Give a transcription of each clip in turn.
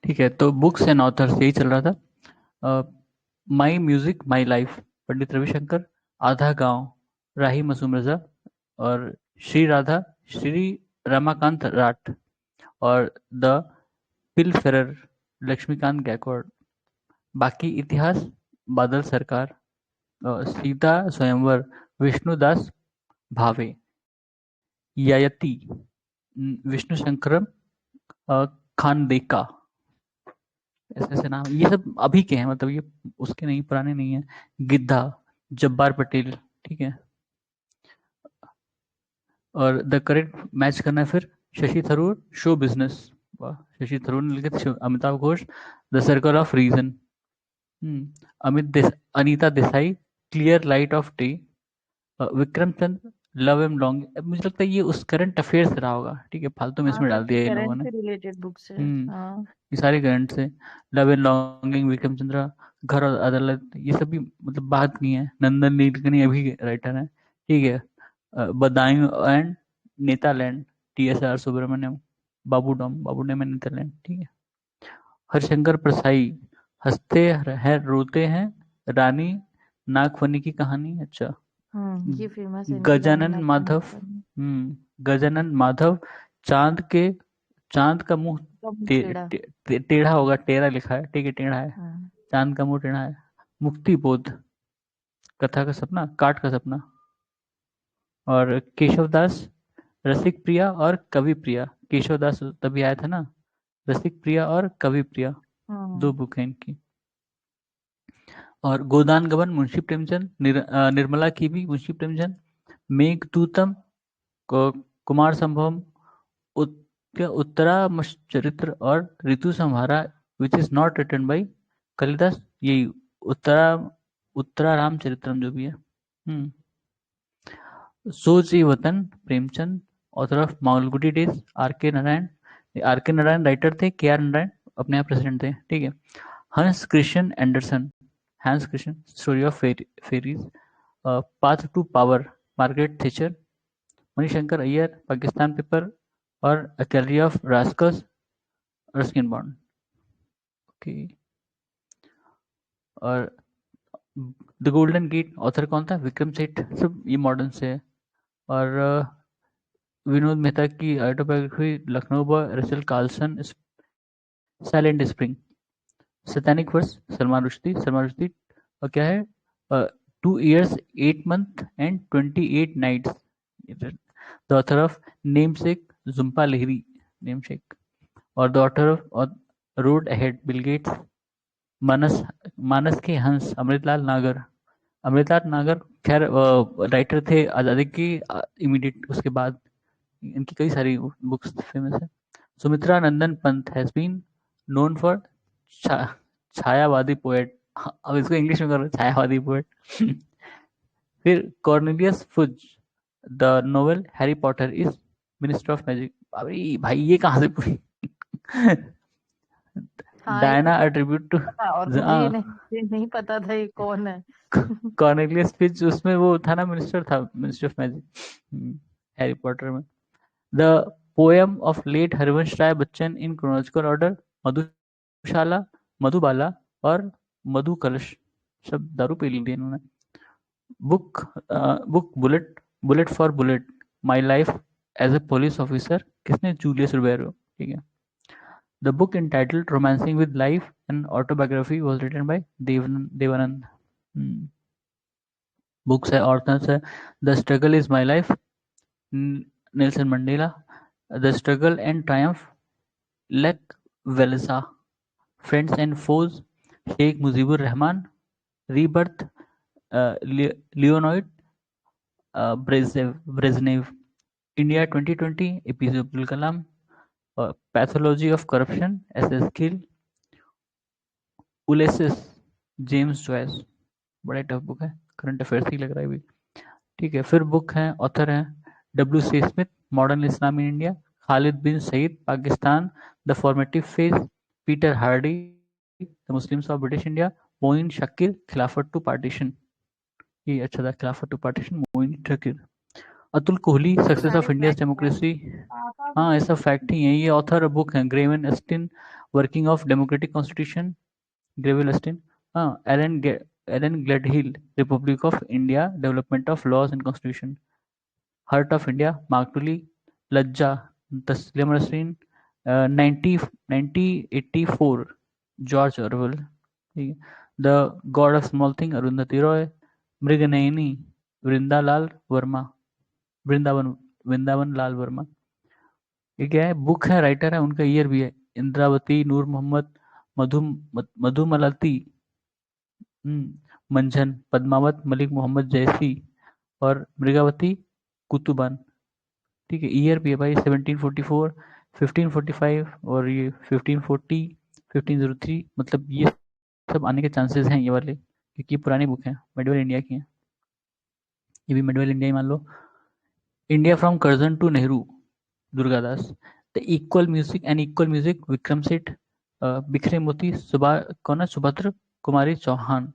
ठीक है, तो बुक्स एंड ऑथर्स यही चल रहा था। माई music my life, Pandit Ravishankar. आधा गांव, राही मासूम रजा। और श्री राधा, श्री रमाकांत राठ। और द पिलफेरर, लक्ष्मीकांत गायकवाड़। बाकी इतिहास, बादल सरकार। सीता स्वयंवर, विष्णुदास भावे। ययाति, विष्णु शंकरम खानदेका। ऐसे ऐसे नाम, ये सब अभी के हैं, मतलब ये उसके नहीं, पुराने नहीं है। गिद्धा, जब्बार पटेल। ठीक है, और द करेक्ट मैच करना है फिर। Shashi Tharoor, show business. वाह, शशि थरूर ने लिखे थे। Amitav Ghosh, the circle of reason. Anita Desai, clear light of day. Vikram Chandra, love and longing. मुझे लगता है ये उस करंट अफेयर से रहा होगा। ठीक है, फालतू में हाँ, इसमें डाल काफी दिया इन लोगों करंट ने। से रिलेटेड बुक्स है। हम्म हाँ। ये सारे करंट से। Love and longing, Vikram Chandra. घर और अदालत, ये सब भी मतलब बात की है। नंदन नीलकनी अभी राइटर है। ठीक है। बदायूं and Netaland, TSR Subramanian. Babudom and Netaland. ठीक है। हरशंकर प्रसाई, हंसते हैं रोते हैं, रानी नागफनी की कहानी। अच्छा। ये फेमस है इनकी रानी गजानन नागफनी माधव। की कहानी। गजानन माधव, चांद के चांद का मुंह कम टेढ़ा। टेढ़ा होगा, टेढ़ा लिखा है। ठीक है, टेढ़ा है। हाँ। चांद का मुंह टेढ़ा है। मुक्ति बोध, कथा का सपना, काट का सपना। और केशवदास, रसिक प्रिया और कवि प्रिया। केशवदास तभी आया था ना। रसिक प्रिया और कवि प्रिया, दो हाँ। बुक हैं इनकी। और गोदान गबन, मुंशी प्रेमचंद। निर्मला की भी, मुंशी प्रेमचंद। मेघदूतम, कुमार संभवम। उत्तरामश्चरित्र और Ritu Samhara, which is not written by Kalidas. यही उत्तरा उत्तरारामचरित्रम जो भी है। Soz e Watan, Premchand. Author of Malgudi days, R K Narayan writer थे। KR नारायण अपने यहाँ प्रेसिडेंट थे। ठीक है। Hans Christian Andersen, Hans Christian, story of fairies. Path to power, Margaret Thatcher. Manishankar Aiyar, Pakistan paper. और अकेलरी of rascals, Ruskin Bond. Okay. और द गोल्डन गेट, ऑथर कौन था? विक्रम सेठ। सब ये मॉडर्न से है। और विनोद मेहता की autobiography, Lucknow boy, Rachel Carson, silent spring. Satanic verses, Salman Rushdie. और क्या है? 2 years 8 months and 28 nights, the author of namesake, Jhumpa Lahiri. Namesake. और the author of road ahead, Bill Gates. Manas Manas ke Hans, Amritlal नागर खैर राइटर थे आज़ादी की इमीडिएट उसके बाद। इनकी कई सारी बुक्स फेमस है। Sumitra Nandan Pant has been known for छा, छायावादी पोएट। अब इसको इंग्लिश में करो, छायावादी पोएट। फिर Cornelius Fudge, the novel Harry Potter is minister of magic. अरे भाई ये कहाँ से पूरी? हाँ, ये तो डायना अट्रीब्यूट टू पता, और मुझे ये नहीं पता था ये कौन है। कॉर्नेलियस फिच, उसमें वो था ना, मिनिस्टर था, minister of magic Harry Potter में। The poem of late Harivansh Rai Bachchan in chronological order, Madhushala, Madhubala और मधु कलश। सब दारू पी ली थी इन्होंने। Book book bullet for bullet, my life as a police officer. किसने? जूलियस रुबेरो। ठीक है। The book entitled romancing with life and autobiography was written by Dev Anand. Books है, ऑर्थर्स है। The struggle is my life, Nelson Mandela. The struggle and triumph, Lech Walesa. Friends and foes, Sheikh Mujibur Rahman. Rebirth, Leonid Brezhnev. India 2020, APJ Abdul Kalam. Pathology of corruption, SS Gill. Ulysses, James Joyce. बड़ा tough book है, current affairs ही लग रहा है भी। ठीक है। फिर बुक है, ऑथर है W.C. Smith, modern Islam in India. Khalid Bin Sayeed, Pakistan, the formative phase. Peter Hardy, the Muslims of British India. Moin Shakir, Khilafat to partition. ये अच्छा था, खिलाफत टू पार्टीशन, मोइन शकीर। अतुल कोहली, ये सक्सेस सारे ऑफ इंडियाज फैक्ट हैं। डेमोक्रेसी। हाँ, ऐसा फैक्ट ही है। ये ऑथर बुक है Granville Austin, working of democratic constitution, Granville Austin. हाँ, Alan Gledhill, republic of India, development of laws and constitution, heart of India, Mark Tully, Lajja, Taslima Nasrin, 1984, George Orwell, ठीक है। The god of small thing, Arundhati Roy, Mrignayani, Vrindalal Verma, Vrindavan Vrindavan Lal Verma. ये क्या है? Book है, writer है, उनका year भी है। इंद्रावती, नूर मोहम्मद, मधु मधुमलती, मंझन, पद्मावत, मलिक मोहम्मद जैसी और मृगावती कुतुबान। ठीक है, ईयर भी है भाई 1744, 1545 और ये 1540, 1503। मतलब ये सब आने के चांसेस हैं ये वाले, क्योंकि ये पुरानी बुक है, मेडवल इंडिया की है। ये भी मेडवल इंडिया ही मान लो। India from Curzon to Nehru, Durgadas. The equal music and equal music, Vikram Seth. Bikhre मोती, कौन है? सुभद्र कुमारी चौहान।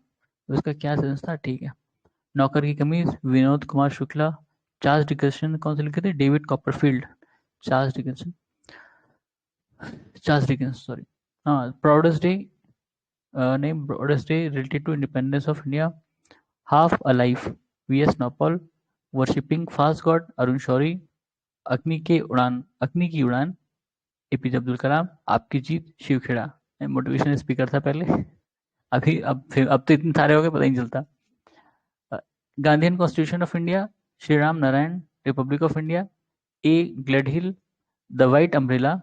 उसका क्या सेंस था? ठीक है। नौकर की कमीज, विनोद कुमार शुक्ला। चार्ल्स डिकेंसन कौन से लिखे थे? David Copperfield. Charles Dickenson, Charles Dickens, sorry. हाँ, proudest day, name proudest day related to independence of India, half alive, VS. Naipaul. Worshipping fast god, Arun Shourie. Agni Ki Udaan, APJ Abdul Kalam. Aapki Jeet, Shiv Khera. Motivational speaker था पहले। अब तो इतने सारे हो गए, पता ही नहीं चलता। Gandhian constitution of India, Shri Ram Narayan, republic of India. A Gledhill, the white umbrella.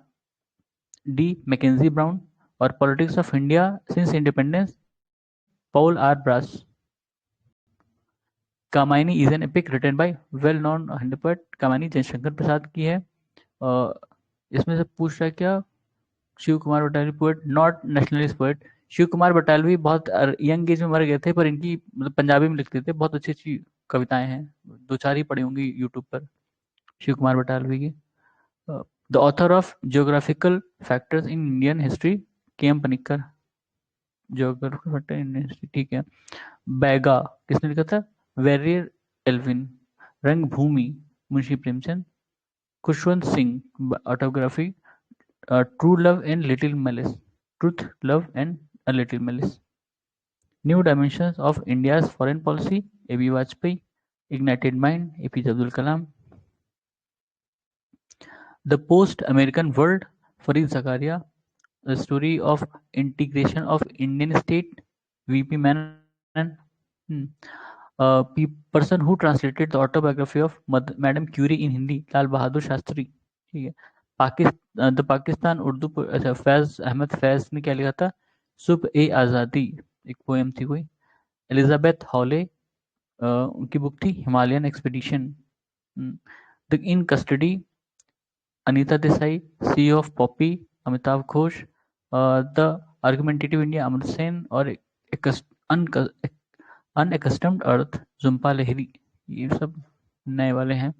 D Mackenzie Brown. और politics of India since independence, Paul R Brass. Kamayani is an epic written by well known hundred. Kamayani Jaishankar Prasad की है। इसमें से पूछ रहा है क्या? Shiv Kumar Batalvi poet, not nationalist poet. Shiv Kumar Batalvi बहुत यंग एज में मर गए थे, पर इनकी मतलब पंजाबी में लिखते थे, बहुत अच्छी अच्छी कविताएं हैं, दो चार ही पढ़ी होंगी यूट्यूब पर शिव कुमार बटालवी की। The author of geographical factors in Indian history, KM. Panikkar, geographical factor in Indian history, ठीक है। बैगा किसने लिखा था? Verrier Elwin. Rangbhoomi, Munshi Premchand. Khushwant Singh, autography, true love and little malice, truth love and a little malice. New dimensions of India's foreign policy, AB. Vajpayee. Ignited mind, APJ. Abdul Kalam. The post American world, Fareed Zakaria. The story of integration of Indian state, VP. Menon. Person who translated the autobiography of madam Curie in Hindi, Lal Bahadur Shastri, ठीक है। The Pakistan Urdu, अच्छा, फैज अहमद फैज ने क्या लिखा था? सुबह ए आज़ादी, एक पोएम थी कोई। एलिजाबेथ हॉले, उनकी बुक थी Himalayan expedition. The in custody, Anita Desai. Sea of poppy, Amitav Ghosh. The argumentative India, Amartya Sen. और अनएकस्टम्ड अर्थ, जुम्पा लहरी। ये सब नए वाले हैं।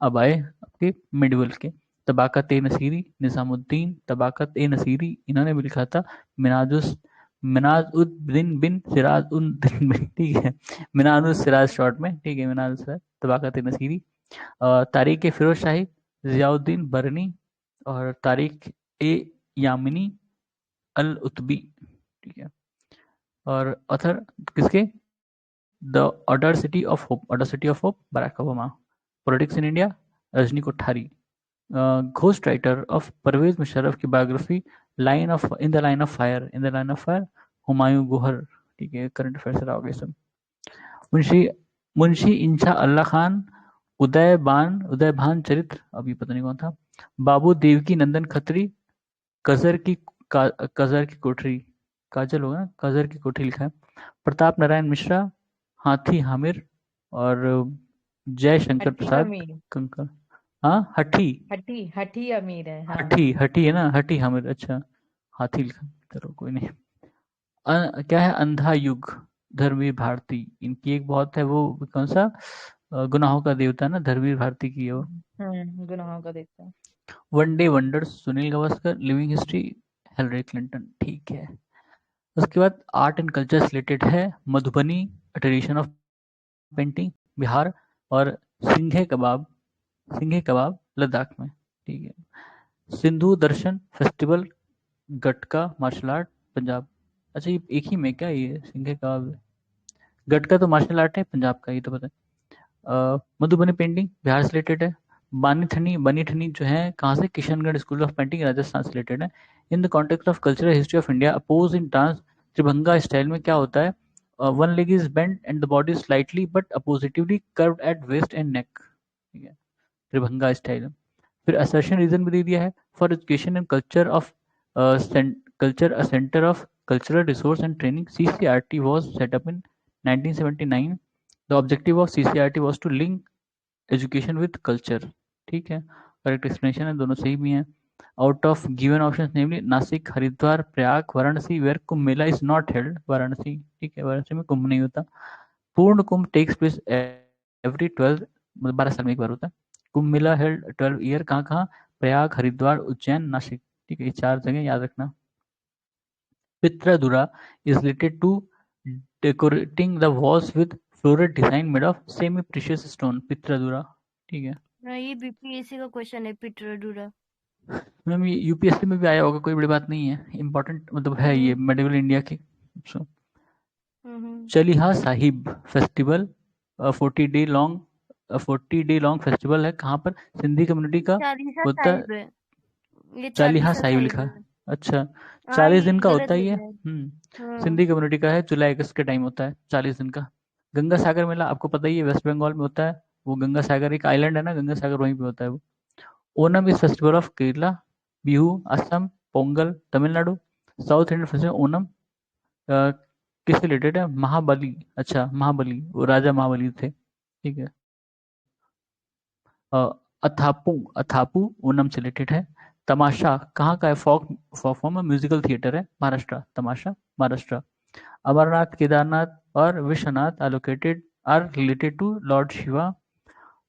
अब आए आपके मिडवल के। तबाकत ए नसीरी, निजामुद्दीन तबाकत ए नसीरी, इन्होंने भी लिखा था। मिनाज उद्दीन बिन सिराज उद्दीन बिन, ठीक है। मिनाज सिराज शॉर्ट में, ठीक है, मिनाज सिराज, तबाकत ए नसीरी। तारीख ए फिरोज शाही, जियाउद्दीन बरनी। और तारीख ए यामिनी अल उतबी, ठीक है। और ऑथर किसके? The audacity of hope, Barack Obama. Politics in India, Rajni Kothari. Ghost writer of Parvez Musharraf की biography, in the line of fire, Humayun Gohar, ठीक है। करंट अफेयर से रहोगे सब। मुंशी मुंशी इंशा अल्लाह खान, उदय भान चरित्र, अभी पता नहीं कौन था। बाबू देवकी नंदन खत्री, कजर की कजर की कोठरी, काजल होगा ना, कजर की कोठरी लिखा है। प्रताप नारायण मिश्रा, हाथी हामिर। और जय शंकर हट्टी प्रसाद अमीर, कंकर। हाँ, हठी हट्टी हट्टी अमीर है, हाँ। हठी हठी है ना, हठी हामिर, अच्छा। हाथी लिखा, चलो कोई नहीं। क्या है? अंधा युग, धर्मवीर भारती। इनकी एक बहुत है, वो कौन सा? गुनाहों का देवता ना, धर्मवीर भारती की है वो। गुनाहों का देखता है। One day wonders, Sunil Gavaskar. Living history, Hillary Clinton, ठीक है। उसके बाद आर्ट एंड कल्चर रिलेटेड है। Madhubani, tradition of painting, Bihar. और सिंघे कबाब, सिंघे कबाब लद्दाख में, ठीक है। सिंधु दर्शन festival gatka martial art Punjab. अच्छा ये एक ही में क्या ये सिंघे कबाब? गटका तो मार्शल आर्ट है पंजाब का, ये तो पता है। मधुबनी पेंटिंग बिहार से रिलेटेड है। बानी बनी ठनी जो है कहाँ से? Kishangarh school of painting Rajasthan से रिलेटेड है। In the context of cultural history of India a pose in dance Tribhanga style में क्या होता है? One leg is bent and the body slightly but oppositely curved at waist and neck, ठीक है, Tribhanga style. फिर assertion reason भी दे दिया है। For education and culture of culture a centre of cultural resource and training CCRT was set up in 1979. The objective of CCRT was to link education with culture, ठीक है। Correct explanation है, दोनों सही भी हैं। Out of given option namely Nashik Haridwar Prayag Varanasi where Kumbh Mela is not held, Varanasi, ठीक है, वाराणसी में कुंभ नहीं होता। पूर्ण कुंभ टेक्स प्लेस एवरी 12, मतलब 12 साल में एक बार होता है। कुंभ मेला हेल्ड 12 ईयर, कहाँ कहाँ? प्रयाग हरिद्वार उज्जैन नासिक, ठीक है, ये 4 जगह याद रखना। Pietra dura is related to decorating the walls with floral design made of semi precious stone, pietra dura, ठीक है। हाँ, ये बीपीएससी का क्वेश्चन है, पिट्रोडूरा। मैम ये यूपीएससी में भी आया होगा, कोई बड़ी बात नहीं है, इम्पोर्टेंट मतलब है ये मेडिवल इंडिया की। So, Chaliha Sahib festival 40 day long 40 day long festival है, कहाँ पर? सिंधी कम्युनिटी का चालीसा होता है। साहिब है, ये चालीहा चालीसा साहिब साहिब लिखा है। है, अच्छा। हाँ, 40 ये दिन का गलत होता है ये। लिखा है। हाँ। सिंधी कम्युनिटी का है, जुलाई अगस्त के टाइम होता है, 40 दिन का। गंगा सागर मेला आपको पता ही है, वेस्ट बंगाल में होता है। वो गंगा सागर एक आइलैंड है ना, गंगा सागर वहीं पे होता है वो। Onam is festival of Kerala. Bihu Assam. Pongal Tamil Nadu. South Indian festival Onam किससे रिलेटेड है? महाबली, अच्छा महाबली, वो राजा महाबली थे, ठीक है। अ, अथापू, अथापू ओनम से रिलेटेड है। तमाशा कहाँ का है? Folk folk form musical theatre है, महाराष्ट्र, तमाशा महाराष्ट्र। अमरनाथ केदारनाथ और Vishwanath allocated are related to lord Shiva.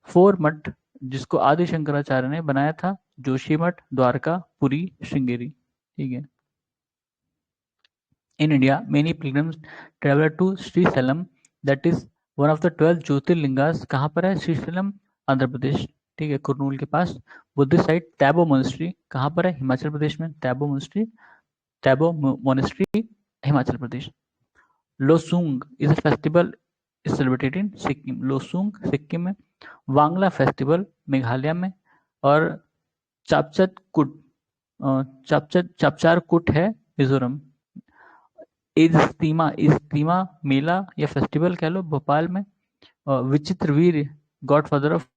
Four math जिसको आदि शंकराचार्य ने बनाया था, जोशी मठ, द्वारका, पुरी, श्रृंगेरी, ठीक है। In India, many pilgrims travel to Srisalam, that is one of the 12 ज्योतिर्लिंगास। कहाँ पर है? श्रीशैलम, आंध्र प्रदेश, ठीक है, कुरनूल के पास। बुद्धिस्ट साइट टैबो मोनेस्ट्री, कहाँ पर है? हिमाचल प्रदेश में, Tabo monastery, Tabo monastery, Himachal Pradesh. Losung is a festival is celebrated in Sikkim, Losung Sikkim में। वांगला फेस्टिवल मेघालय में। और चापचत कुट चापचार कुट है मिजोरम। इज्तिमा मेला या फेस्टिवल कह लो, भोपाल में। Vichitra Veer godfather of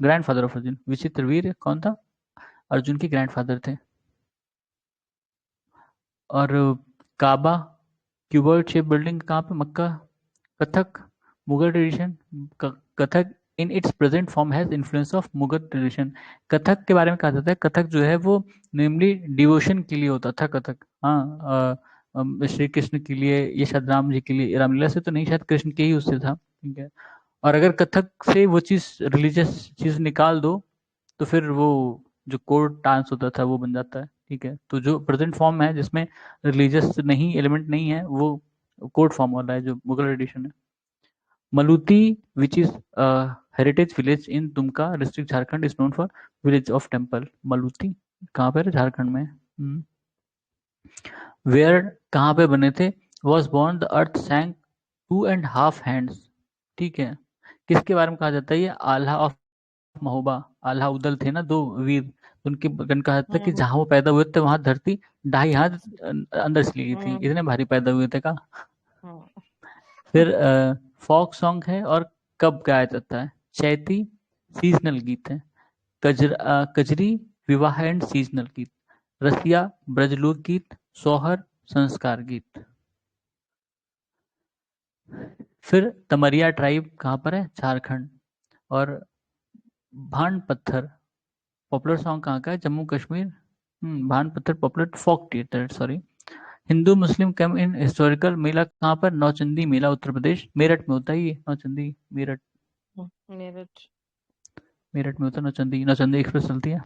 grandfather of Arjun, Vichitra Veer कौन था? अर्जुन के ग्रैंडफादर थे। और काबा क्यूबॉइड शेप बिल्डिंग कहाँ पे? Mecca. Kathak Mughal tradition, Kathak in its present form has influence of Mughal tradition. Kathak के बारे में कहा जाता है, कथक जो है वो नेमली डिवोशन के लिए होता था, कथक, हाँ। श्री कृष्ण के लिए, ये शायद राम जी के लिए, रामलीला से तो नहीं, शायद कृष्ण के ही उससे था, ठीक है। और अगर कथक से वो चीज रिलीजियस चीज निकाल दो तो फिर वो जो कोर्ट डांस होता था वो बन जाता है, ठीक है। तो जो प्रेजेंट फॉर्म है जिसमें रिलीजियस नहीं एलिमेंट नहीं है, वो कोर्ट फॉर्म वाला है जो मुगल ट्रेडिशन है। Maluti which is heritage village in Dumka district Jharkhand is known for village of temple. Maluti कहाँ पे है? झारखंड में। वेयर कहाँ पे बने थे? Was born the earth sank 2.5 hands, ठीक है। किसके बारे में कहा जाता है ये? आल्हा ऑफ महोबा, आल्हा उदल थे ना दो वीर, उनके बगन कहा जाता है कि जहां वो पैदा हुए थे वहां धरती 2.5 हाथ अंदर चली गई थी, इतने भारी पैदा हुए थे का। फिर फोक सॉन्ग है और कब गाया जाता है? चैती सीजनल गीत है। कजरी विवाह एंड सीजनल गीत। रसिया ब्रजलोक गीत। सोहर संस्कार गीत। फिर तमरिया ट्राइब कहाँ पर है? झारखंड। और भान पत्थर पॉपुलर सॉन्ग कहाँ का है? Jammu Kashmir. Bhand Pather popular folk theatre, sorry. Hindu Muslim come in historical mela कहाँ पर? नौचंदी मेला उत्तर प्रदेश, मेरठ में होता है ये, नौचंदी मेरठ, मेरठ। मेरठ में होता है नौचंदी, नौचंदी एक्सप्रेस चलती है।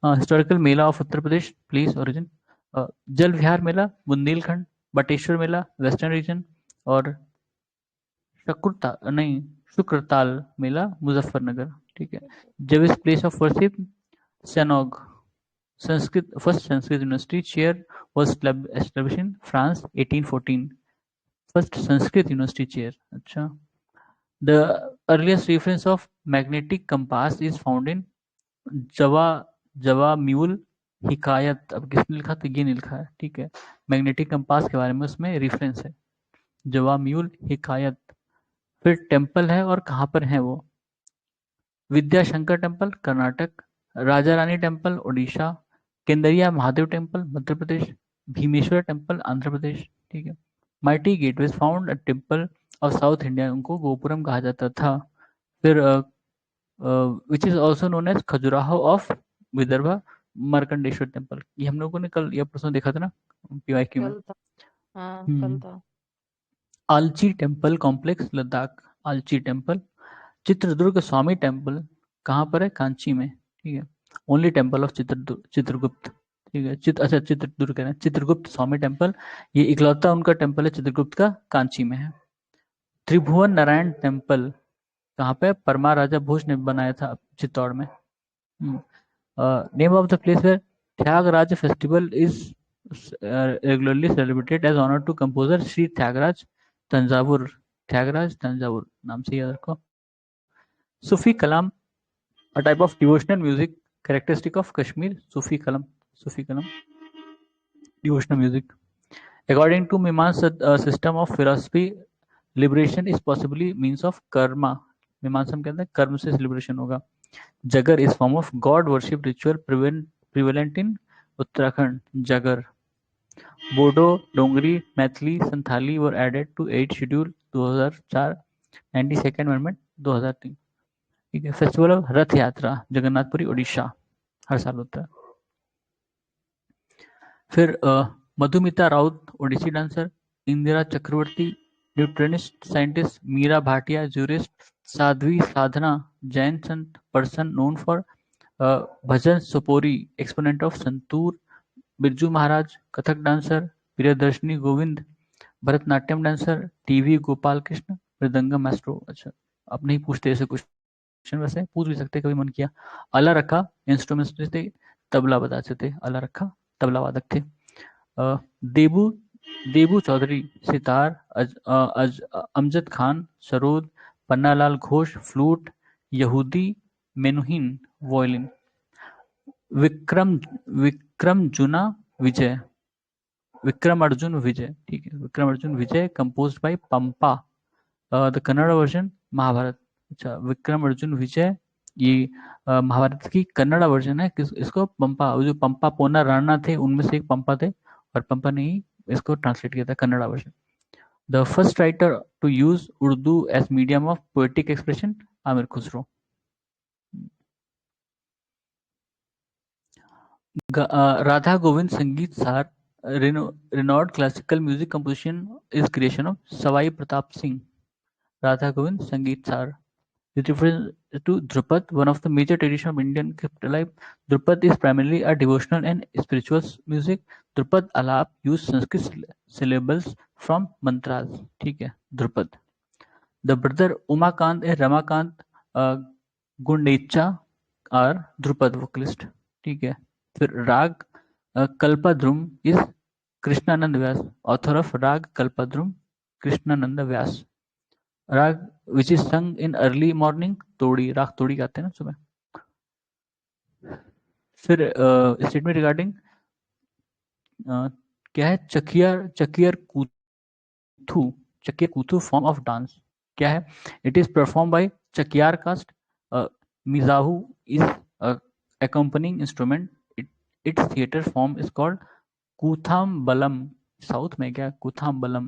Historical mela of Uttar Pradesh, please origin. Jal Vihar mela Bundelkhand. Bateshwar mela western region. और शकुरता नहीं, शुक्रताल मेला मुजफ्फरनगर, ठीक है। Jewish place of worship synagogue, Sanskrit first Sanskrit university chair was established in France 1814, first Sanskrit university chair. अच्छा, the earliest reference of magnetic compass is found in जवा जवा म्यूल हिकायत। अब किसने लिखा तो ये नहीं लिखा है, ठीक है। मैग्नेटिक कंपास के बारे में उसमें रेफरेंस है, जवा म्यूल हिकायत। फिर टेम्पल है और कहाँ पर है वो, Vidyashankar temple Karnataka, Raja Rani temple Orissa, Kandariya Mahadev temple Madhya Pradesh, Bhimeshwar temple Andhra Pradesh, ठीक है। Mighty gateways found a temple of South India, उनको गोपुरम कहा जाता था। फिर which is also known as Khajuraho of Vidarbha Markandeshwar temple, ये हम लोगों ने कल यह प्रश्न देखा था ना पीवाईक्यू में। कल था। हाँ कल था। Alchi temple complex Ladakh, Alchi temple. Chitradurga Swamy temple कहाँ पर है, कांची में, ठीक है। ओनली टेम्पल ऑफ चित्रगुप्त, ठीक है। अच्छा चित्रदुर्ग कह रहे हैं, चित्रगुप्त स्वामी टेम्पल, ये इकलौता उनका टेम्पल है चित्रगुप्त का, कांची में है। त्रिभुवन नारायण टेम्पल कहाँ पे, परमा राजा भोज ने बनाया था चित्तौड़ में। Name of the place where Tyagaraja festival is regularly celebrated as honour to composer Shri Tyagaraja Thanjavur, Tyagaraja Thanjavur नाम से याद रखो। सूफी कलाम, a type of devotional music characteristic of Kashmir, Sufi kalam, devotional music. According to Miman's system of philosophy, liberation is possibly means of karma. मीमांसा में कहते हैं कर्म से लिबरेशन होगा। Jagar is form of god worship ritual prevalent in Uttarakhand, Jagar. Bodo, Dogri, Maithili, Santhali were added to 8 schedule 2004, 92nd amendment 2003, ठीक है। Festival of रथ यात्रा जगन्नाथपुरी उड़ीसा, हर साल होता है। फिर Madhumita Raut Odissi dancer, Indira Chakraborty न्यूट्रनिस्ट scientist, Meera Bhatia jurist, Sadhvi Sadhana Jain Sant person known for bhajan Sopori exponent of santoor, Birju Maharaj Kathak dancer, Priyadarshini Govind Bharatanatyam dancer, TV Gopal Krishna mridangam maestro. अच्छा, अब नहीं पूछते ऐसे क्वेश्चन, वैसे पूछ भी सकते कभी मन किया। अला रखा इंस्ट्रूमेंट थे, तबला बजाते थे, अला रखा तबला वादक थे। देबू देबू चौधरी सितार, अमजद खान सरोद, पन्नालाल घोष फ्लूट, यहूदी मेनुहीन वॉयलिन। विक्रम जुना विजय, विक्रम अर्जुन विजय, ठीक है। Vikram Arjun Vijay composed by Pampa, the Kannada version Mahabharat. अच्छा, विक्रम अर्जुन विजय ये महाभारत की कन्नड़ वर्जन है, इसको पंपा, जो पंपा पोना राणा थे उनमें से एक पंपा थे, और पंपा ने ही इसको ट्रांसलेट किया था Kannada version. The first writer to use Urdu as medium of poetic expression Amir Khusro. Radha Govind Sangeet Sar renowned classical music composition is creation of Savai Pratap Singh. Radha Govind Sangeet Sar. It refers to Drupad, one of the major traditions of Indian kept alive. Drupad is primarily a devotional and spiritual music. Drupad Alap use Sanskrit syllables from mantras. ठीक है, Drupad. The brother Umakant and Ramakant Gundecha are Drupad vocalist. ठीक है। फिर Raag Kalpadrum is Krishnanand Vyas, author of Raag Kalpadrum Krishnanand व्यास। राग which is संग in early morning तोड़ी, राग तोड़ी गाते हैं ना सुबह। फिर स्टेटमेंट रिगार्डिंग क्या है, Chakyar Koothu form of dance क्या है, it is perform by Chakyar caste, Mizhavu is accompanying instrument, its theater form is called Koothambalam, south में क्या Koothambalam.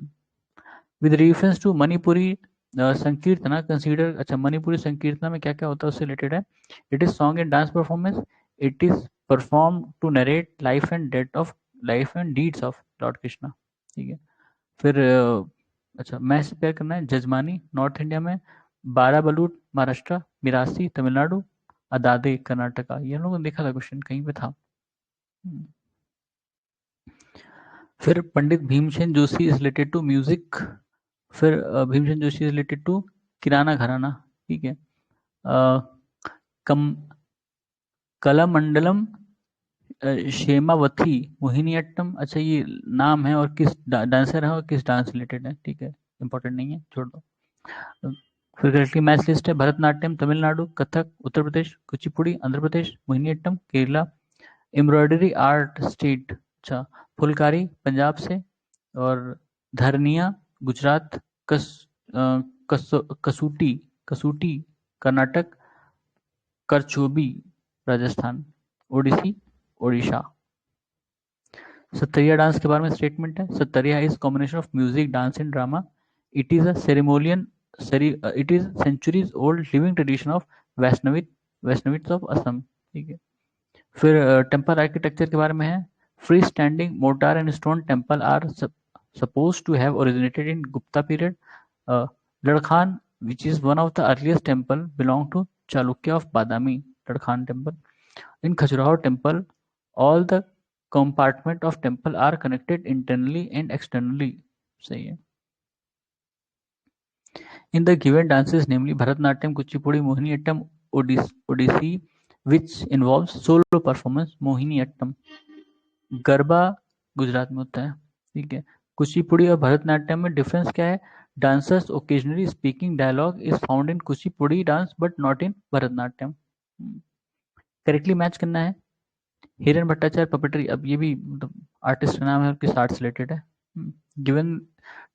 With reference to Manipuri Sankirtana consider, अच्छा मणिपुरी संकीर्तना में क्या क्या होता है उससे रिलेटेड है। It is song and dance performance, it is perform to narrate life and deeds of lord Krishna, ठीक है। फिर अच्छा मैच प्यार करना है, जजमानी नॉर्थ इंडिया में, बाराबलूट महाराष्ट्र, मिरासी तमिलनाडु, अदादे कर्नाटका। ये हम लोगों ने देखा था क्वेश्चन कहीं पे था। फिर Pandit Bhimsen Joshi is related to music, फिर Bhimsen Joshi is related to Kirana gharana, ठीक है। कम कलामंडलम, शेमावथी, मोहिनीअट्टम। अच्छा, ये नाम है और किस डांसर है और किस डांस रिलेटेड है, ठीक है, इंपॉर्टेंट नहीं है, छोड़ दो। फिर करेक्टली मैच लिस्ट है: Bharatanatyam Tamil Nadu, Kathak Uttar Pradesh, Kuchipudi Andhra Pradesh, Mohiniyattam Kerala, embroidery art state, अच्छा, फुलकारी पंजाब से, और धरनिया गुजरात, कसूटी कसूटी कर्नाटक, करचोबी राजस्थान, ओडिसी ओडिशा। सत्तरिया डांस के बारे में स्टेटमेंट है: Sattriya is combination of music, dance and drama. It is a ceremonial it is centuries old living tradition of Vaishnavites of Assam, ठीक है। फिर टेम्पल आर्किटेक्चर के बारे में है: free standing mortar and stone temple are supposed to have originated in Gupta period. Ladkhan, which is one of the earliest temple, belong to Chalukya of Badami. Ladkhan temple. In Khajuraho temple, all the compartment of temple are connected internally and externally. सही है. In the given dances, namely Bharatnatyam, Kuchipudi, Mohiniyattam, Odissi, which involves solo performance, Mohiniyattam. Garba Gujarat में होता है, ठीक है। कुचिपुड़ी और भरतनाट्यम में difference क्या है? Dancers occasionally speaking dialogue is found in Kuchipudi dance but not in Bharatanatyam. Correctly match करना है। हिरन भट्टाचार्य पपेटरी, अब ये भी मतलब आर्टिस्ट का नाम है और किस आर्ट से रिलेटेड है। Given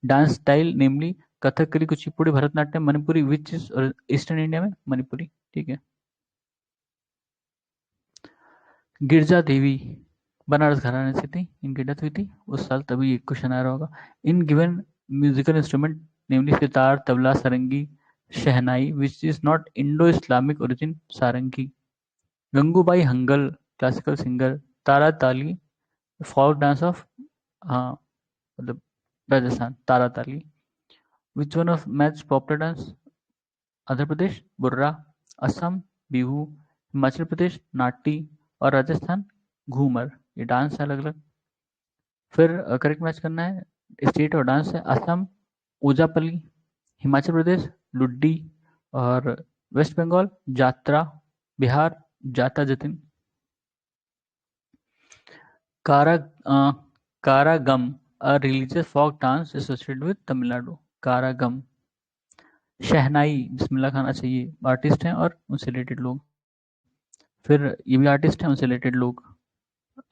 dance style namely Kathakali, Kuchipudi, Bharatanatyam, Manipuri, which is eastern India में मणिपुरी, ठीक है। गिरजा देवी बनारस घराने से थी, इनकी डेथ हुई थी उस साल, तभी ये क्वेश्चन आ रहा होगा। In given musical instrument namely sitar, tabla, sarangi, shehnai, which is not Indo Islamic origin, sarangi. Gangubai Hangal classical singer, Tera Tali folk dance of, हाँ मतलब Rajasthan, Tera Tali. Which one of match popular dance? Andhra Pradesh Burra, Assam Bihu, Himachal Pradesh Nati और राजस्थान घूमर। ये डांस है अलग अलग। फिर करेक्ट मैच करना है। स्टेट और डांस है असम ओजापल्ली, हिमाचल प्रदेश लुड्डी और waste Bengal Jatra, Bihar Jata Jatin. Karagam a religious folk dance associated with Tamil Nadu, Karagam. Shehnai Bismillah Khan, अच्छा ये आर्टिस्ट हैं और उनसे रिलेटेड लोग। फिर ये भी आर्टिस्ट हैं, उनसे रिलेटेड लोग।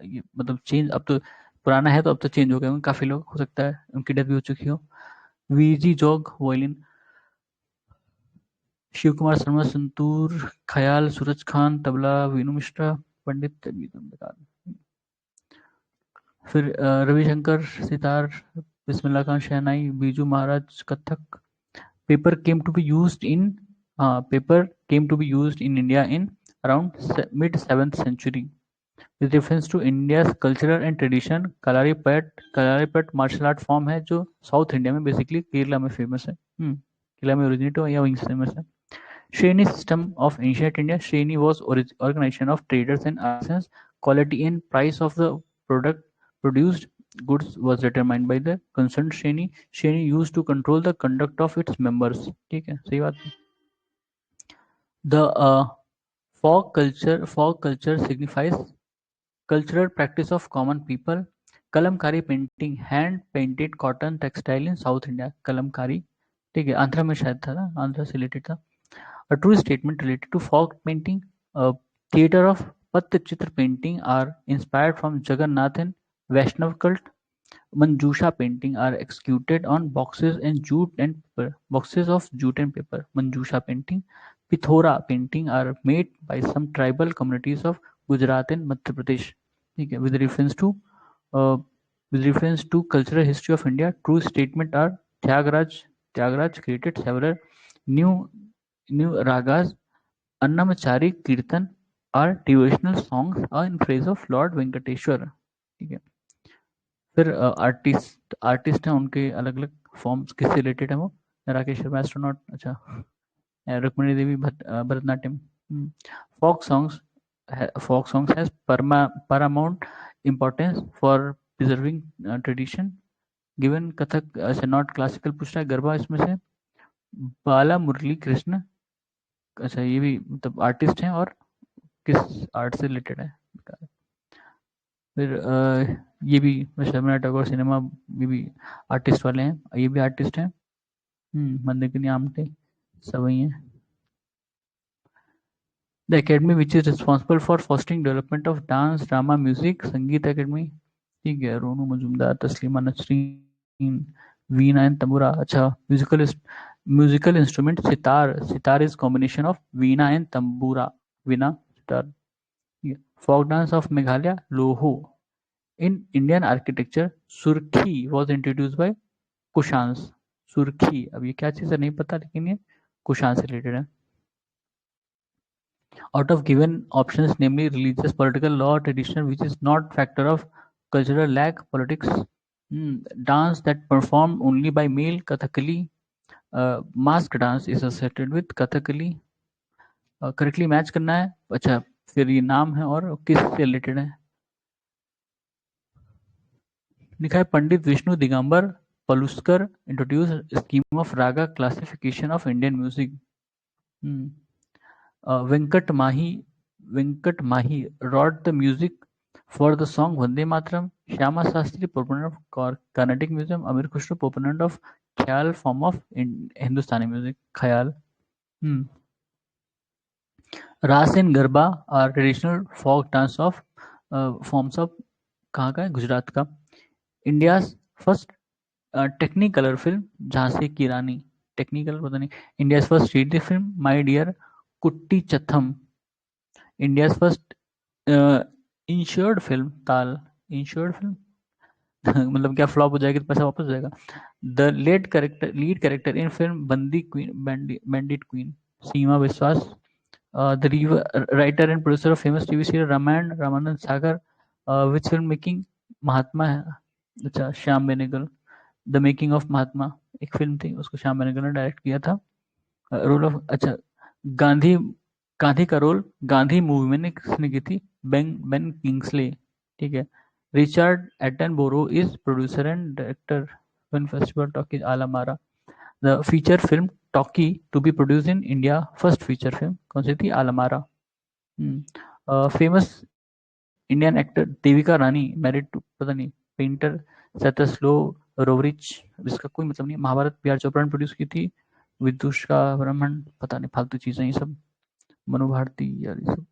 ये मतलब चेंज, अब तो पुराना है तो अब तो चेंज हो गए काफी लोग, हो सकता है उनकी डेथ भी हो चुकी हो। वीजी जोग वायलिन, शिव कुमार शर्मा संतूर, ख्याल सूरज खान तबला, वीनू मिश्रा पंडित। फिर Ravishankar sitar, Bismillah Khan shehnai, Biju Maharaj Kathak. Paper came to be used in paper came to be used in India in around mid 7th century with reference to India's cultural and tradition। Kalaripayattu martial art form है जो South India में basically Kerala में famous है। केरला में originate हुआ या वहीं से फेमस है। Shreni system of ancient India. Shreni was organization of traders and artisans. Quality and price of the product produced goods was determined by the concerned Shreni. Shreni used to control the conduct of its members. ठीक है, सही बात है। The folk culture signifies cultural practice of common people। Kalamkari painting, hand painted cotton textile in south India, Kalamkari, ठीक है, आंध्र में शायद था ना, आंध्र से रिलेटेड था। A true statement related to folk painting, theatre of Patchitra painting are inspired from Jagannath and Vaishnav cult। Manjusha painting are executed on boxes and jute and paper, boxes of jute and paper, Manjusha painting। Pithora painting are made by some tribal communities of Gujarat and Madhya Pradesh, ठीक है, uh, with reference to cultural history of India, true statement are Tyagaraja created several new ragas, अन्नमचारी कीर्तन are devotional songs in praise of Lord Venkateshwar, ठीक है। फिर artist हैं, उनके अलग अलग फॉर्म्स किससे रिलेटेड है वो? राकेश शर्मा एस्ट्रोनॉट, अच्छा, Rukmini Devi Bharatanatyam. Folk songs has paramount importance for preserving tradition। Given Kathak, अच्छा नॉट क्लासिकल पूछ रहा है, गरबा इसमें से बाला मुरली कृष्ण। अच्छा, ये भी मतलब आर्टिस्ट हैं और किस आर्ट से रिलेटेड है? फिर ये भी रवींद्रनाथ टैगोर सिनेमा, ये भी आर्टिस्ट वाले हैं, ये भी आर्टिस्ट हैं। मंदाकिनी आमटे, सब वही हैं। The academy which is responsible for fostering development of dance, drama, music, Sangeet academy. ठीक है, रोनू मजूमदार, तस्लीमा नसरीन, वीणा एंड तंबूरा। अच्छा, musical instrument sitar. Sitar is combination of veena and tambura. Veena, sitar. Folk dance of Meghalaya, Laho. In Indian architecture, surkhi was introduce by Kushans. Surkhi, अब ये क्या चीज़ है नहीं पता, लेकिन ये कुशांस से रिलेटेड है। Out of given options, namely religious, political, law, traditional, which is not factor of cultural lack, politics, dance that performed only by male, Kathakali, mask dance is associated with Kathakali. Correctly match करना है। अच्छा, फिर ये नाम है और किस से रिलेटेड है? लिखा है Pandit Vishnu Digambar Paluskar introduce scheme of raga classification of Indian music. Venkata Mahi wrote the music for the song Vande Mataram. Shyama Shastri, proponent of Carnatic music. Amir Khusro, proponent of Khyal form of Hindustani music. Khyal. Ras and Garba are traditional folk dance of forms of कहाँ का है? गुजरात का। India's first Technicolor film, Jhansi की रानी। Technical पता नहीं। India's first street film, my dear Kutty Chathan. India's first insured film, Taal. Insured film मतलब क्या flop हो जाएगी तो पैसा वापस हो जाएगा? The lead character in film bandit queen, bandit queen, Seema Biswas. The writer and producer of famous TV serial Ramayan, Ramanand Sagar. Which film making, Mahatma है। अच्छा, Shyam Benegal. The making of Mahatma एक फिल्म थी, उसको श्याम बेनेगल ने डायरेक्ट किया था। रोल ऑफ, अच्छा, गांधी गांधी का रोल गांधी मूवी में किसने की थी? Ben Kingsley. ठीक है। Richard Attenborough is producer and director. Film festival talkie Alam Ara. The feature film talkie to be produce in India, first feature film कौन सी थी? Alam Ara. Famous Indian actor Devika Rani married to, पता नहीं, पेंटर सतस्लो रोवरिच, जिसका कोई मतलब नहीं। महाभारत बी आर चोपड़ा ने प्रोड्यूस की थी। विदुषा ब्राह्मण, पता नहीं, फालतू चीजें ये सब। मनु भारती यार, ये सब।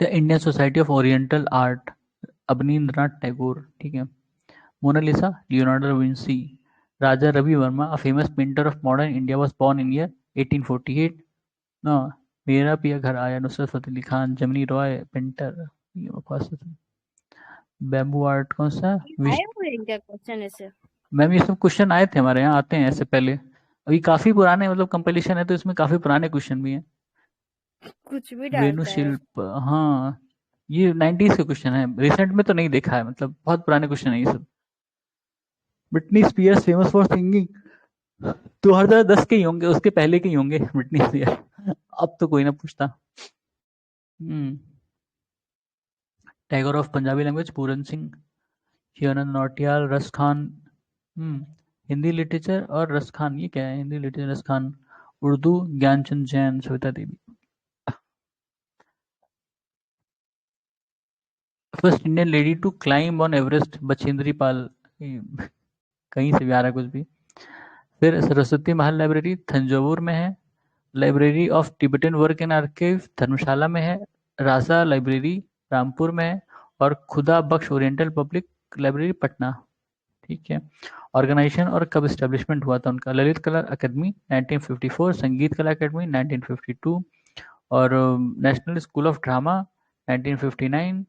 The Indian society of oriental art, Abanindranath Tagore. ठीक है। Mona Lisa, Leonardo Vinci. Raja Ravi Varma, a famous painter of modern India, was born in year 1848। ना, मेरा पिया घर आया, नुसरत फतेह अली खान। जमनी रॉय, पेंटर। ये बकवास है। बैम्बू आर्ट कौन सा? आए हुए हैं क्या क्वेश्चन ऐसे? मैम ये सब क्वेश्चन आए थे हमारे यहाँ, आते हैं ऐसे पहले। अभी काफी पुराने, मतलब कंपटीशन है तो इसमें काफी पुराने क्वेश्चन भी हैं। कुछ भी वेणु डालता है। शिल्प, हाँ, ये 90s के क्वेश्चन है, रिसेंट में तो नहीं देखा है, मतलब बहुत पुराने क्वेश्चन है ये सब। Britney Spears famous for singing, 2010 के ही होंगे, उसके पहले के ही होंगे ब्रिटनी स्पीयर। अब तो कोई ना पूछता। Tagore of Punjabi language, Puran Singh. हिरन नौटियाल, रस खान। हिंदी लिटरेचर और रस खान, ये क्या है? Hindi literature Ras Khan. Urdu, Gyanchand Jain, Savita Devi. First Indian lady to climb on Everest, Bachendri Pal. कहीं से भी आ रहा है कुछ भी। फिर सरस्वती महल लाइब्रेरी थंजावुर में है। Library of Tibetan work and archive Dharamshala में है। राजा लाइब्रेरी रामपुर में है। और Khuda Bakhsh oriental public library Patna. ठीक है। ऑर्गेनाइजेशन और कब इस्टेब्लिशमेंट हुआ था उनका? ललित कला अकेडमी 1954, संगीत कला अकेडमी 1952, और नेशनल स्कूल ऑफ ड्रामा 1959,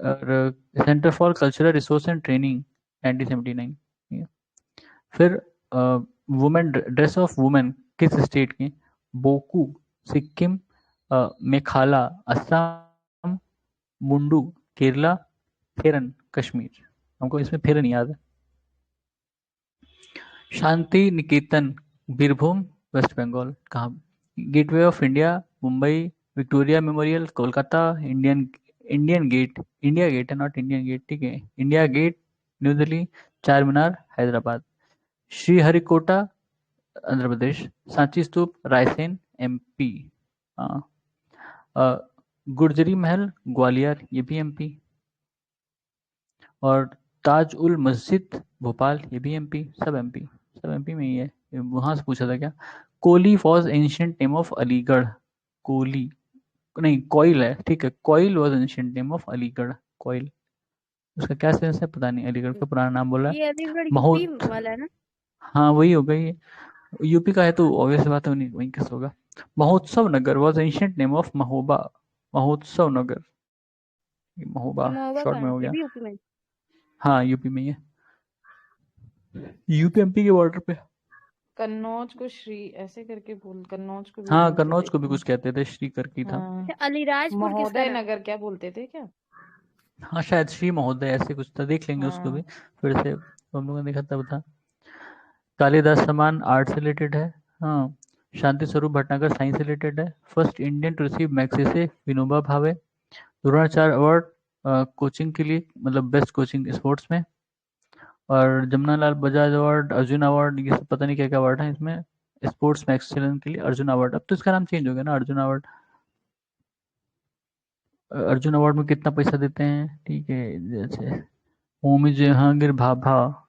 और centre for cultural resource and training 1979। फिर वुमेन, ड्रेस ऑफ वुमेन किस स्टेट की? बोकू सिक्किम, मेघालय असम, मुंडू केरला, फेरन कश्मीर। हमको इसमें फेरन याद है। शांति निकेतन बीरभूम वेस्ट बंगाल कहाँ? Gateway of India Mumbai, Victoria Memorial Kolkata, Indian gate, India gate है, नॉट इंडियन गेट। ठीक है। India gate New Delhi, Charminar Hyderabad. Sriharikota Andhra Pradesh, Sanchi stupa Raisen MP, Gurjari Mahal Gwalior ये भी एमपी, और ताज उल मस्जिद भोपाल ये भी एमपी, सब एमपी में ही है। वहां से पूछा था क्या? Koli was ancient name of Aligarh. Koli नहीं, कोयल है, ठीक है, Koil was ancient name of Aligarh. Koil, उसका क्या सेंस है पता नहीं, अलीगढ़ का पुराना नाम बोला है। ये अलीगढ़ यूपी महोत, वाला है ना? हाँ वही होगा ये, यूपी का है तो ऑब्वियस बात है, वहीं कैसे होगा। Mahotsav Nagar was ancient name of Mahoba. Mahotsav Nagar, Mahoba ये महोबा शॉर्ट का में है, हो ये गया। भी यूपी में है। हाँ यूपी में ही है, यूपी एमपी के बॉर्डर पे। कन्नौज को श्री ऐसे करके बोल, कन्नौज को भी हाँ बोलते कन्नौज थे को भी क्या? कुछ कहते थे, श्री करके था। हाँ, अच्छा, अलीराजपुर किसका महोदय नाम? नगर क्या बोलते थे क्या? हाँ शायद श्री महोदय ऐसे कुछ था, देख लेंगे उसको भी हाँ, फिर से, हम लोगों ने देखा तब था। कालिदास सम्मान आर्ट से रिलेटेड है। हाँ, शांति स्वरूप भटनागर साइंस से रिलेटेड है। First Indian to receive Magsaysay Vinoba Bhave. Dronacharya award coaching के लिए, मतलब बेस्ट कोचिंग स्पोर्ट्स में। और जमुनालाल बजाज अवार्ड, अर्जुन अवार्ड, ये सब पता नहीं क्या क्या अवार्ड है इसमें, स्पोर्ट्स में एक्सीलेंस के लिए अर्जुन अवार्ड। अब तो इसका नाम चेंज हो गया ना, अर्जुन अवार्ड। अर्जुन अवार्ड में कितना पैसा देते हैं, ठीक है, जैसे Homi Jahangir Bhabha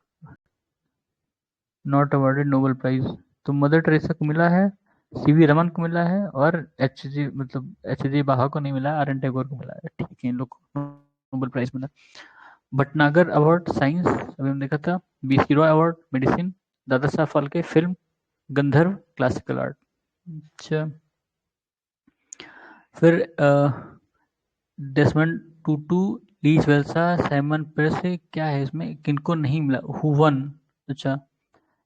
not awarded Nobel prize, तो मदर टेरेसा को मिला है, सीवी रमन को मिला है, और एच जी बाहा को नहीं मिला, आर एन टैगोर को मिला है, ठीक है, इन लोग को नोबेल प्राइज मिला। भटनागर अवार्ड साइंस अभी हमने देखा था। BC Roy award medicine. Dada Saheb Phalke film. गंधर्व क्लासिकल आर्ट। अच्छा, फिर Desmond Tutu, Lech वेल्सा, Simon Perez, क्या है इसमें, किनको नहीं मिला, हुवन, अच्छा,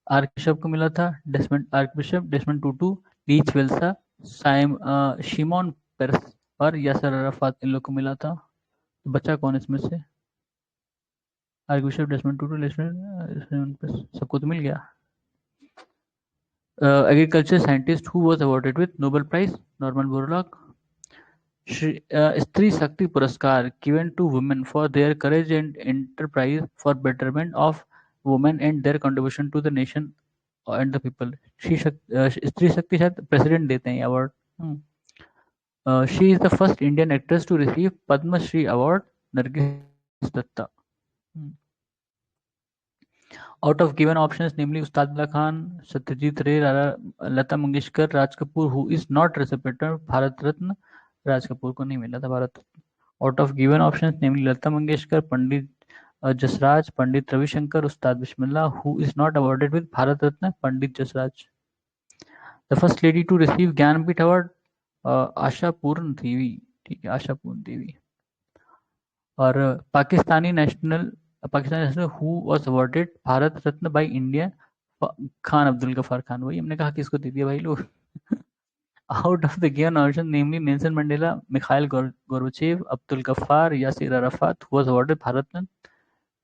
आर्क बिशप को मिला था, Desmond archbishop, Desmond Tutu, Lech Walesa, Shimon Peres और यासर अराफात, इन लोग को मिला था। तो बचा कौन इसमें से? आर्क बिशप, डेसमंड टूटू, सबको तो मिल गया। Agriculture scientist who was awarded with Nobel prize, Norman Borlaug. Stree Shakti Puraskar given to women for their courage and enterprise for betterment of women and their contribution to the nation and the people. Stree Shakti शायद president देते हैं award. She is the first Indian actress to receive Padma Shri award, Nargis Datta. Out of given options namely Ustad Allah Khan, Satyajit Ray, Lata Mangeshkar, Raj Kapoor who is not recipient Bharat Ratna, Raj Kapoor को नहीं मिला था Bharat Ratna. Out of given options namely Lata Mangeshkar, Pandit Jasraj, Pandit Ravi Shankar, Ustad Bismillah, who is not awarded with Bharat Ratna, Pandit Jasraj. The first lady to receive Jnanpith award, Ashapurna Devi, ठीक है, Ashapurna Devi. और Pakistani national who was awarded Bharat Ratna by India, Khan Abdul Gaffar Khan, वही हमने कहा कि इसको दे दिया भाई लोग। Out of the given option namely Nelson Mandela, Mikhail Gorbachev, Abdul Ghaffar, Yasser Arafat, who was awarded Bharat Ratna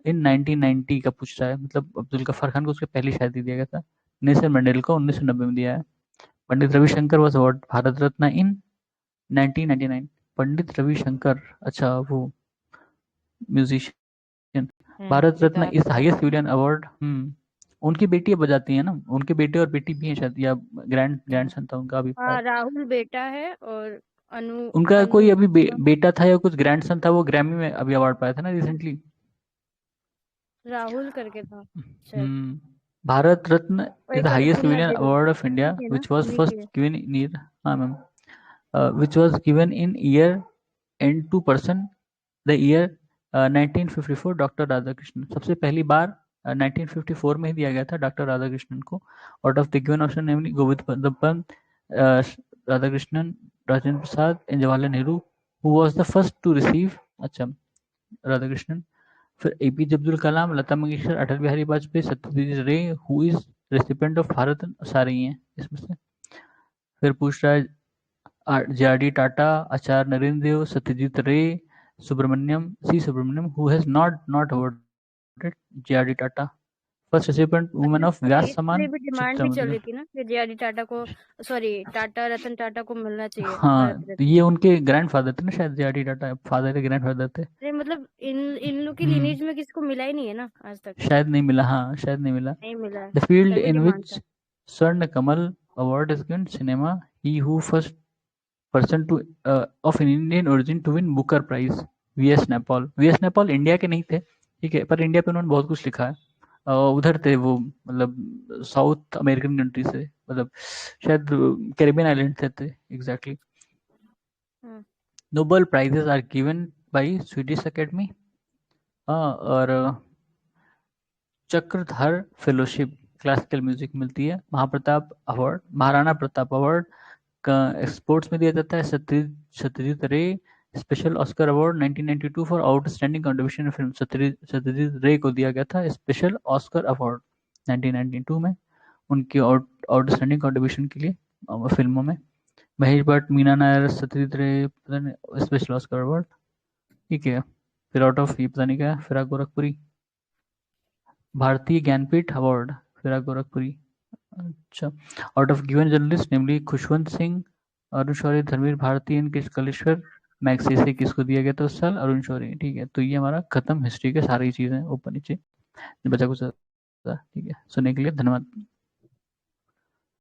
in 1990 का पूछ रहा है, मतलब अब्दुल गफ्फार खान को उसके पहली शादी दिया गया था, नेल्सन मंडेला को 1990 में दिया है। पंडित रविशंकर वाज अवॉर्डेड भारत रत्न इन 1999। पंडित रविशंकर, अच्छा वो musician. Bharat Ratna guitar is highest बजाते सिविलियन अवार्ड। उनकी बेटी बजाती है ना, उनके बेटे और बेटी भी हैं शायद, या ग्रैंड सन था उनका अभी हाँ, राहुल बेटा है और अनु उनका अनु कोई अभी बेटा था या कुछ ग्रैंड सन था, वो ग्रैमी में अभी अवार्ड पाया था ना रिसेंटली। राहुल करके था शायद। भारत रत्न इज द एक highest Anupama civilian Devi award of India ठीक है ना, विच वाज उन्हीं की फर्स्ट है। गिवन इन ईयर, हाँ ma'am, which was given in year and to person the year 1954 doctor Radhakrishnan, सबसे पहली बार 1954 में ही दिया गया था डॉक्टर राधाकृष्णन को। Out of the given option namely Govind Pant, Radhakrishnan, Rajendra Prasad and Jawaharlal Nehru, who was the first to receive, अच्छा राधाकृष्णन। फिर APJ Abdul Kalam, Lata Mangeshkar, Atal Bihari Vajpayee, Satyajit Ray, who is recipient of Bharat, सारे ही हैं इसमें से। फिर पूछ रहा है JRD. Tata, Acharya Narendra Dev, Satyajit Ray, Subramaniam, who has not awarded JRD. Tata. First recipient women of व्यास इसलिए सम्मान भी डिमांड चित्रा भी चल मुदगल। रही थी ना कि जे.आर.डी. टाटा को, सॉरी, रतन टाटा को मिलना चाहिए हाँ, भारत तो रत्न। ये उनके ग्रैंडफादर थे ना शायद, जे.आर.डी. टाटा फादर है, ग्रैंडफादर थे। अरे मतलब इन लोग की हम्म, लिनेज में किसी को मिला ही नहीं है ना आज तक, शायद नहीं मिला, हाँ शायद नहीं मिला। नहीं मिला है, द फील्ड तभी इन डिमांड विच था। Swarna Kamal award is given cinema, he who first person to of Indian origin to win Booker prize, V S. Naipaul. V S. Naipaul India के नहीं थे, ठीक है, पर इंडिया पे उन्होंने बहुत कुछ लिखा है। उधर थे वो, मतलब साउथ अमेरिकन कंट्री से, मतलब शायद कैरिबियन आइलैंड से थे exactly. Nobel prizes are given by Swedish academy, और चक्रधर फेलोशिप क्लासिकल म्यूजिक मिलती है। महाप्रताप अवार्ड, महाराणा प्रताप अवार्ड का स्पोर्ट्स में दिया जाता है। Satyajit Ray special Oscar award 1992 for outstanding contribution in film, Satyajit Ray को दिया गया था स्पेशल ऑस्कर अवार्ड 1992 में, उनकी आउटस्टैंडिंग कंट्रीब्यूशन के लिए फिल्मों में। Mahesh Bhatt, Meena Nair, Satyajit Ray, special Oscar award, ठीक है। फिर आउट ऑफ, ये पता नहीं क्या, फिराक गोरखपुरी, भारतीय ज्ञानपीठ अवार्ड फिराक गोरखपुरी। अच्छा, out of given journalist namely Khushwant Singh, Arun Shourie, Dharamvir Bharati and Krishna Kaleshwar Magsaysay, किसको दिया गया था उस साल? अरुण शौरी, ठीक है। तो ये हमारा खत्म हिस्ट्री के सारी चीजें ऊपर नीचे, बचा कुछ, ठीक है। सुनने के लिए धन्यवाद।